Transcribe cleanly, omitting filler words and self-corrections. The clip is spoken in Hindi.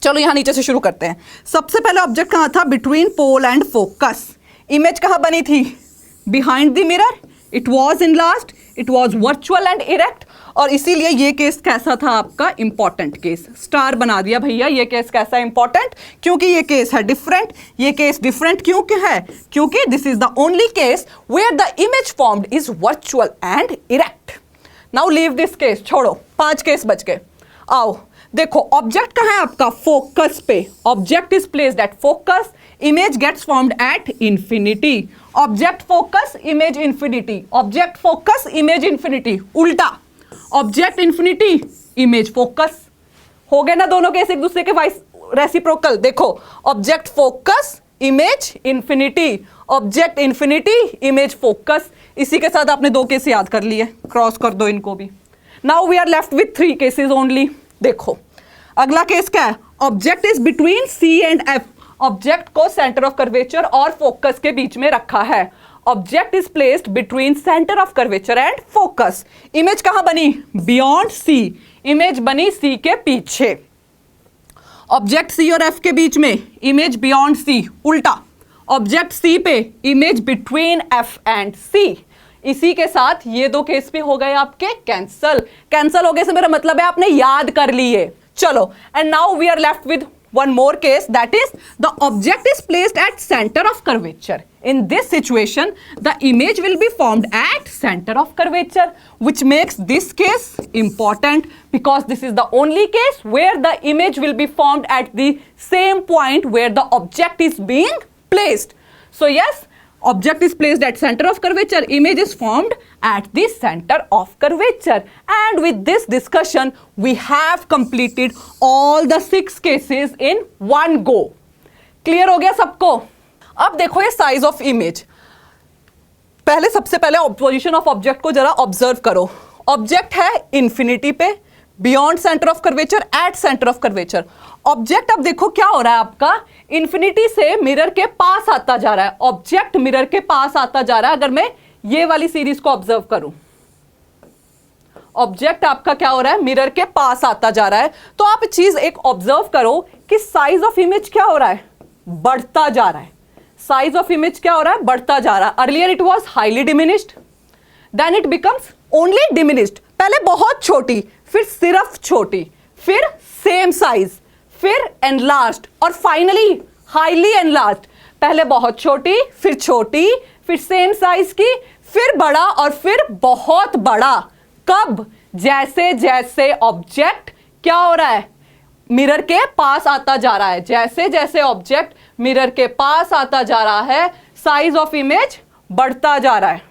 चलो यहाँ नीचे से शुरू करते हैं। सबसे पहले ऑब्जेक्ट कहाँ था? Between pole and focus. Image कहाँ बनी थी? Behind the mirror. It was enlarged, it was virtual and erect, और इसीलिए ये केस कैसा था आपका? Important case. स्टार बना दिया भैया। ये केस कैसा इंपॉर्टेंट? क्योंकि ये केस है डिफरेंट। ये केस डिफरेंट क्यों है? क्योंकि this is the only case where the image formed is virtual and erect. Now leave this case, छोड़ो, 5 केस बच गए। आओ देखो, ऑब्जेक्ट कहाँ है आपका? फोकस पे। Object is placed at focus, image gets formed at infinity. Object focus, image infinity. Object focus, image infinity. उल्टा, ऑब्जेक्ट इंफिनिटी, इमेज फोकस। हो गए ना दोनों केस एक दूसरे के वाइस रेसिप्रोकल। देखो, object focus, image infinity. Object infinity, image focus. इसी के साथ आपने 2 केस याद कर लिए, क्रॉस कर दो इनको भी। Now we are left with 3 cases only. देखो अगला केस क्या है? Object is between C and F. ऑब्जेक्ट को सेंटर ऑफ कर्वेचर और फोकस के बीच में रखा है। Object is placed between centre of curvature and focus. Image कहां बनी? बियॉन्ड सी। इमेज बनी सी के पीछे। ऑब्जेक्ट सी और एफ के बीच में, इमेज बियॉन्ड सी। उल्टा, ऑब्जेक्ट सी पे, इमेज बिटवीन एफ एंड सी। इसी के साथ ये 2 केस भी हो गए आपके कैंसल। कैंसल हो गए से मेरा मतलब है आपने याद कर लिए। चलो, and now we are left with one more case, that is the object is placed at center of curvature. In this situation the image will be formed at center of curvature, which makes this case important because this is the only case where the image will be formed at the same point where the object is being placed. So yes, object is placed at center of curvature, image is formed at the center of curvature. And with this discussion we have completed all the 6 cases in one go. Clear हो गया सबको? अब देखो ये size of image। पहले सबसे पहले पोजीशन ऑफ ऑब्जेक्ट को जरा ऑब्जर्व करो। ऑब्जेक्ट है इंफिनिटी पे, beyond centre of curvature, at centre of curvature. Object अब देखो क्या हो रहा है आपका? इंफिनिटी से मिरर के पास आता जा रहा है। ऑब्जेक्ट मिरर के पास आता जा रहा है। अगर मैं ये वाली सीरीज को ऑब्जर्व करूं, ऑब्जेक्ट आपका क्या हो रहा है? मिरर के पास आता जा रहा है। तो आप चीज एक ऑब्जर्व करो कि साइज ऑफ इमेज क्या हो रहा है? बढ़ता जा रहा है। साइज ऑफ इमेज क्या हो रहा है? बढ़ता जा रहा है। Earlier it was highly diminished, then it becomes only diminished. पहले बहुत छोटी, फिर सिर्फ छोटी, फिर सेम साइज, फिर एनलार्ज्ड, और फाइनली हाईली एनलार्ज्ड। पहले बहुत छोटी, फिर सेम साइज की, फिर बड़ा, और फिर बहुत बड़ा। कब? जैसे जैसे ऑब्जेक्ट क्या हो रहा है? मिरर के पास आता जा रहा है। जैसे जैसे ऑब्जेक्ट मिरर के पास आता जा रहा है, साइज ऑफ इमेज बढ़ता जा रहा है।